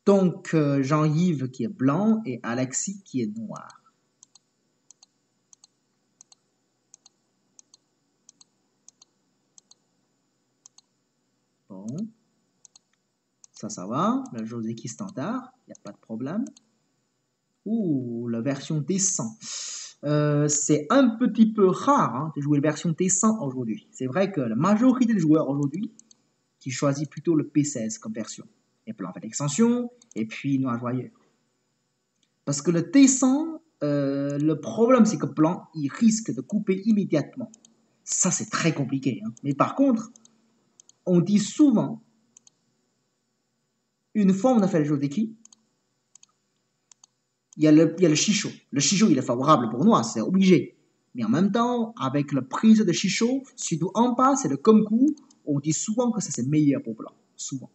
Donc, Jean-Yves qui est blanc et Alexis qui est noir. Bon. Ça va. La José qui standard, il n'y a pas de problème. Ouh, la version descend. C'est un petit peu rare de jouer la version descend aujourd'hui. C'est vrai que la majorité des joueurs aujourd'hui qui choisissent plutôt le P16 comme version. Et puis en fait l'extension, et puis noir joyeux. Parce que le descend, le problème c'est que plan, il risque de couper immédiatement. Ça c'est très compliqué. Mais par contre, on dit souvent, une fois on a fait le jeu d'équipe, il y a le chichot. Le chichot, il est favorable pour nous, c'est obligé. Mais en même temps, avec la prise de chichot, surtout en bas, c'est le comme coup, on dit souvent que ça c'est meilleur pour blanc. Souvent.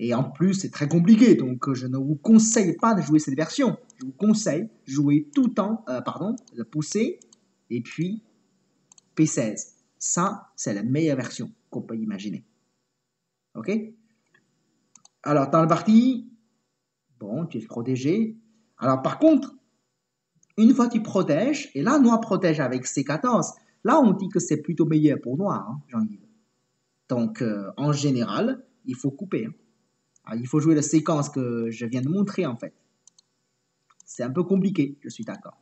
Et en plus, c'est très compliqué, donc je ne vous conseille pas de jouer cette version. Je vous conseille de jouer tout le temps, de pousser, et puis P16. Ça, c'est la meilleure version qu'on peut imaginer. Ok? Alors, dans la partie, bon, tu es protégé. Alors, par contre, une fois tu protèges, et là, noir protège avec C14, là, on dit que c'est plutôt meilleur pour noir, Jean-Yves. Donc, en général, il faut couper. Alors, il faut jouer la séquence que je viens de montrer, en fait. C'est un peu compliqué, je suis d'accord.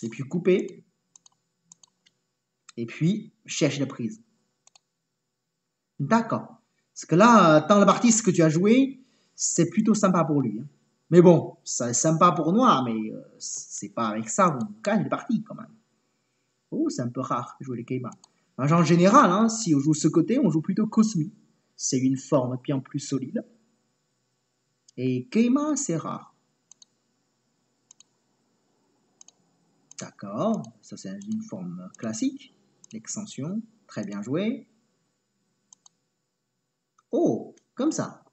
Et puis couper. Et puis, cherche la prise. D'accord. Parce que là, dans la partie, ce que tu as joué, c'est plutôt sympa pour lui. Mais bon, c'est sympa pour Noir, mais c'est pas avec ça qu'on gagne les parties quand même. Oh, c'est un peu rare de jouer les Keima. En général, si on joue ce côté, on joue plutôt Cosmi. C'est une forme bien plus solide. Et Keima, c'est rare. D'accord, ça c'est une forme classique. L'extension, très bien joué. Oh, comme ça.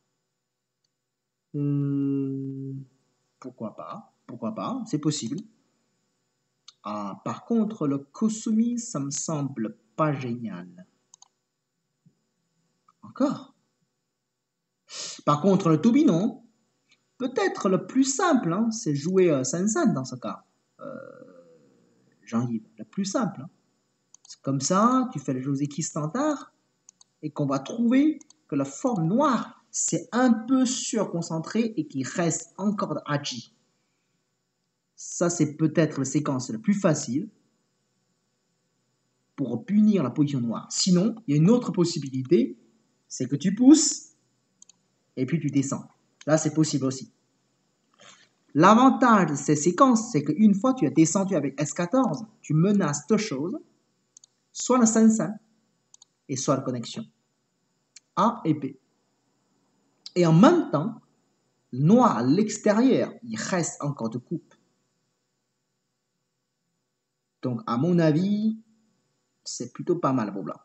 Pourquoi pas, c'est possible. Ah, par contre, le Kosumi, ça me semble pas génial. Encore. Par contre, le Tobi, non. Peut-être le plus simple, c'est jouer Sansan dans ce cas. Jean-Yves, le plus simple. C'est comme ça, tu fais le Joseki standard et qu'on va trouver que la forme noire, c'est un peu surconcentré et qu'il reste encore de Hachi. Ça, c'est peut-être la séquence la plus facile pour punir la position noire. Sinon, il y a une autre possibilité, c'est que tu pousses et puis tu descends. Là, c'est possible aussi. L'avantage de ces séquences, c'est qu'une fois tu as descendu avec S14, tu menaces deux choses, soit le 5-5 et soit la connexion A et B. Et en même temps, le noir à l'extérieur, il reste encore de coupe. Donc, à mon avis, c'est plutôt pas mal pour blanc.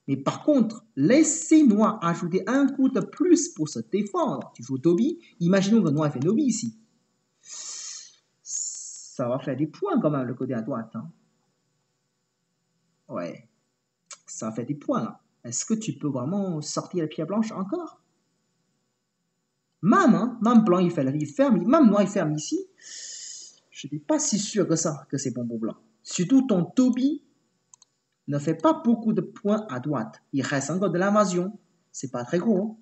Mais par contre, laissez noir ajouter un coup de plus pour se défendre. Tu joues Tobi, imaginons que noir fait Nobi ici. Ça va faire des points quand même le côté à droite. Ouais, ça fait des points là. Est-ce que tu peux vraiment sortir la pierre blanche encore? Même blanc il fait la vie ferme, même noir il ferme ici. Je n'étais pas si sûr que ça, que c'est bon pour blanc. Surtout ton Tobi ne fait pas beaucoup de points à droite. Il reste encore de l'invasion. C'est pas très gros.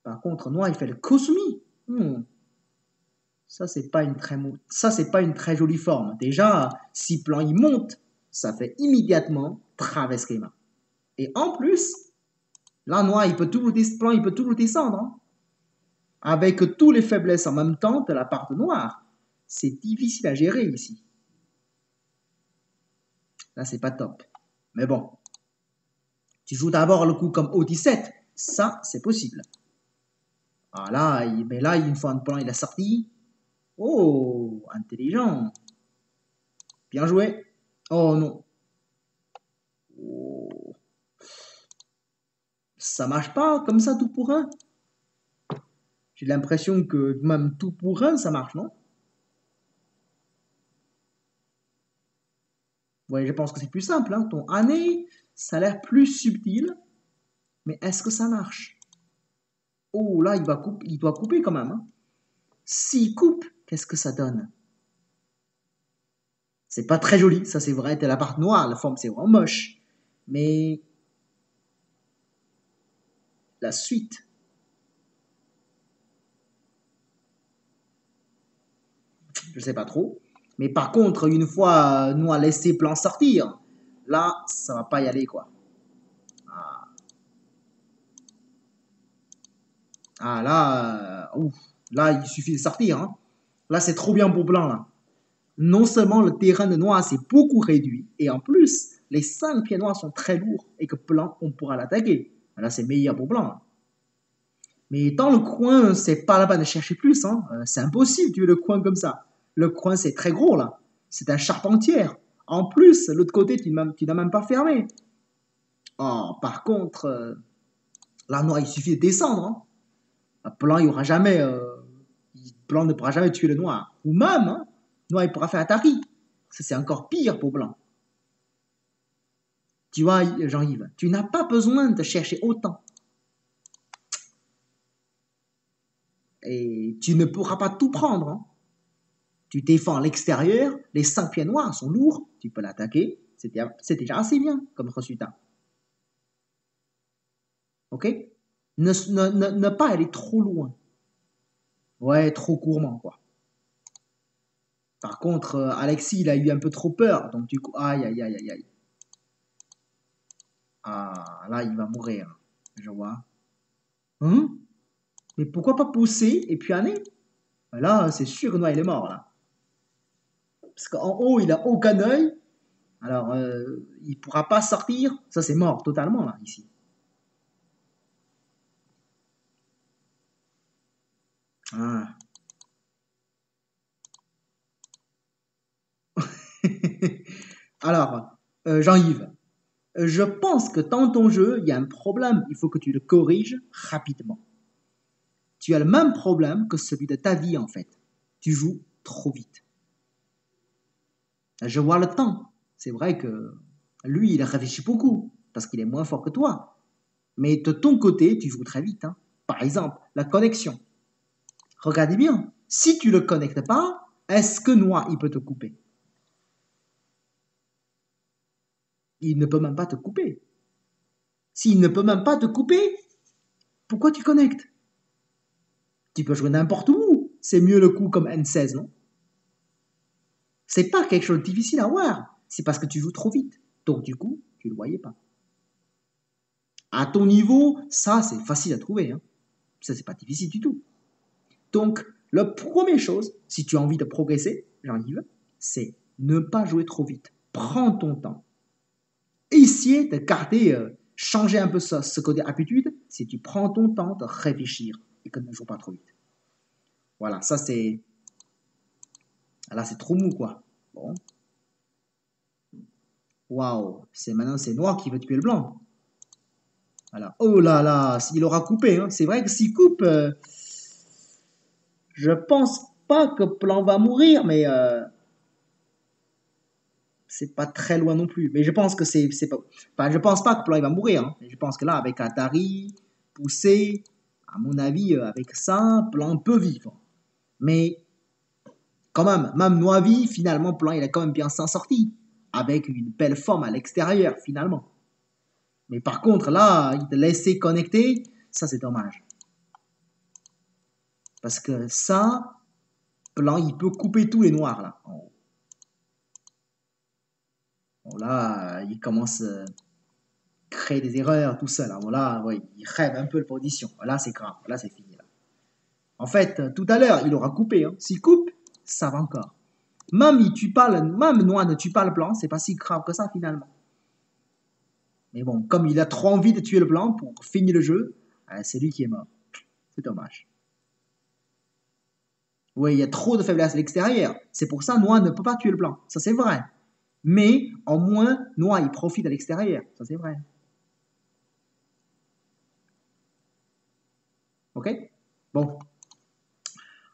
Par contre, noir il fait le Kosumi. Ça c'est pas une très jolie forme. Déjà, si blanc il monte, ça fait immédiatement traverse Keima. Et en plus, là, noir, il peut toujours descendre. Avec toutes les faiblesses en même temps de la part de noir. C'est difficile à gérer ici. Là, c'est pas top. Mais bon. Tu joues d'abord le coup comme O17. Ça, c'est possible. Ah là, mais là, une fois un plan, il a sorti. Oh, intelligent. Bien joué. Oh non. Oh. Ça marche pas comme ça tout pour un. J'ai l'impression que même tout pour un, ça marche, non? Ouais, je pense que c'est plus simple. Ton année, Ça a l'air plus subtil, mais est-ce que ça marche? Oh, là, il doit couper quand même, hein. S'il coupe, qu'est-ce que ça donne? C'est pas très joli, ça c'est vrai, t'as la part noire, la forme c'est vraiment moche. Mais la suite, je sais pas trop. Mais par contre, une fois nous a laissé plan sortir, là, ça va pas y aller quoi. Ah là, ouf, là il suffit de sortir, hein. Là c'est trop bien pour blanc là. Non seulement le terrain de noir s'est beaucoup réduit, et en plus, les 5 pieds noirs sont très lourds et que blanc, on pourra l'attaquer. Là c'est meilleur pour blanc, hein. Mais dans le coin, c'est pas la peine de chercher plus, hein. C'est impossible, tu veux le coin comme ça. Le coin, c'est très gros, là. C'est un charpentière. En plus, l'autre côté, tu n'as même pas fermé. Oh, par contre, là, noir, il suffit de descendre, hein. Blanc, il y aura jamais, blanc ne pourra jamais tuer le noir. Ou même, hein, noir, il pourra faire un tari. Ça, c'est encore pire pour blanc. Tu vois, Jean-Yves, tu n'as pas besoin de chercher autant. Et tu ne pourras pas tout prendre, hein. Tu défends à l'extérieur, les 5 pieds noirs sont lourds, tu peux l'attaquer, c'est déjà assez bien comme résultat. Ok? Ne pas aller trop loin. Ouais, trop gourmand, quoi. Par contre, Alexis, il a eu un peu trop peur, donc du coup, aïe, aïe, aïe, aïe, aïe. Ah, là, il va mourir, je vois. Hein? Mais pourquoi pas pousser et puis aller? Là, c'est sûr que Noah, il est mort, là. Parce qu'en haut, il a aucun œil, alors il pourra pas sortir. Ça, c'est mort totalement, là, ici. Ah. Alors, Jean-Yves, je pense que dans ton jeu, il y a un problème. Il faut que tu le corriges rapidement. Tu as le même problème que celui de ta vie, en fait. Tu joues trop vite. Je vois le temps. C'est vrai que lui, il réfléchit beaucoup parce qu'il est moins fort que toi. Mais de ton côté, tu joues très vite, hein. Par exemple, la connexion. Regardez bien. Si tu ne le connectes pas, est-ce que Noah, il peut te couper? Il ne peut même pas te couper. S'il ne peut même pas te couper, pourquoi tu connectes? Tu peux jouer n'importe où. C'est mieux le coup comme N16, non? C'est pas quelque chose de difficile à voir. C'est parce que tu joues trop vite. Donc, du coup, tu ne le voyais pas. À ton niveau, ça, c'est facile à trouver, hein. Ça, c'est pas difficile du tout. Donc, la première chose, si tu as envie de progresser, Jean-Yves, c'est ne pas jouer trop vite. Prends ton temps. Essayer de garder, changer un peu ce côté habitude, si tu prends ton temps de réfléchir et que ne joue pas trop vite. Voilà, ça c'est. Là, c'est trop mou, quoi. Bon. Waouh, maintenant c'est noir qui veut tuer le blanc. Voilà. Oh là là, il aura coupé, hein. C'est vrai que s'il coupe, je pense pas que blanc va mourir, mais c'est pas très loin non plus. Mais je pense que c'est pas. Enfin, je pense pas que blanc il va mourir, hein. Je pense que là, avec Atari, poussé, à mon avis, avec ça, blanc peut vivre. Mais quand même Noavi, finalement, Plan, il a quand même bien s'en sorti, avec une belle forme à l'extérieur, finalement. Mais par contre, là, il te laissait connecter, ça c'est dommage. Parce que ça, Plan, il peut couper tous les noirs, là. Bon, là, il commence à créer des erreurs tout seul. Alors là, ouais, il rêve un peu de position. Là, c'est grave. Là, c'est fini. Là. En fait, tout à l'heure, il aura coupé, hein. S'il coupe, ça va encore. Même, même noir ne tue pas le blanc, c'est pas si grave que ça, finalement. Mais bon, comme il a trop envie de tuer le blanc pour finir le jeu, c'est lui qui est mort. C'est dommage. Oui, il y a trop de faiblesse à l'extérieur. C'est pour ça Noir ne peut pas tuer le blanc. Ça, c'est vrai. Mais, au moins, Noir, il profite à l'extérieur. Ça, c'est vrai. OK? Bon.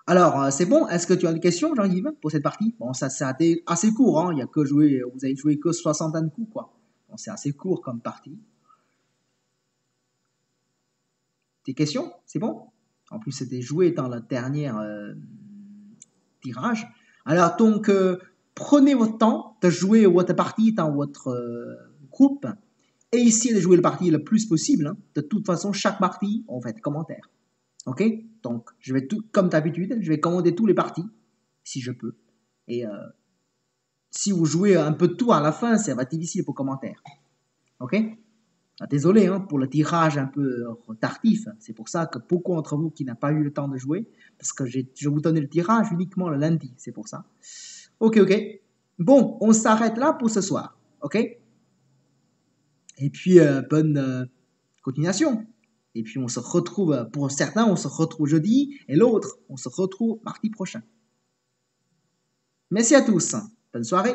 Alors, c'est bon. Est-ce que tu as des questions, Jean-Yves, pour cette partie? Bon, ça a été assez court. Hein. Il y a que joué, vous avez joué que 60 coups, quoi. Bon, c'est assez court comme partie. Tes questions? C'est bon? En plus, c'était joué dans le dernier tirage. Alors, donc, prenez votre temps de jouer votre partie dans votre groupe et essayez de jouer la partie le plus possible. Hein. De toute façon, chaque partie, on fait des commentaires. Ok? Donc, je vais tout, comme d'habitude, je vais commander tous les parties, si je peux. Et si vous jouez un peu de tout à la fin, ça va être difficile pour commentaires. Ok? Ah, désolé hein, pour le tirage un peu tardif. C'est pour ça que beaucoup d'entre vous qui n'ont pas eu le temps de jouer, parce que je vous donnais le tirage uniquement le lundi, c'est pour ça. Ok, ok. Bon, on s'arrête là pour ce soir. Ok? Et puis, bonne continuation. Et puis, on se retrouve, pour certains, on se retrouve jeudi, et l'autre, on se retrouve mardi prochain. Merci à tous. Bonne soirée.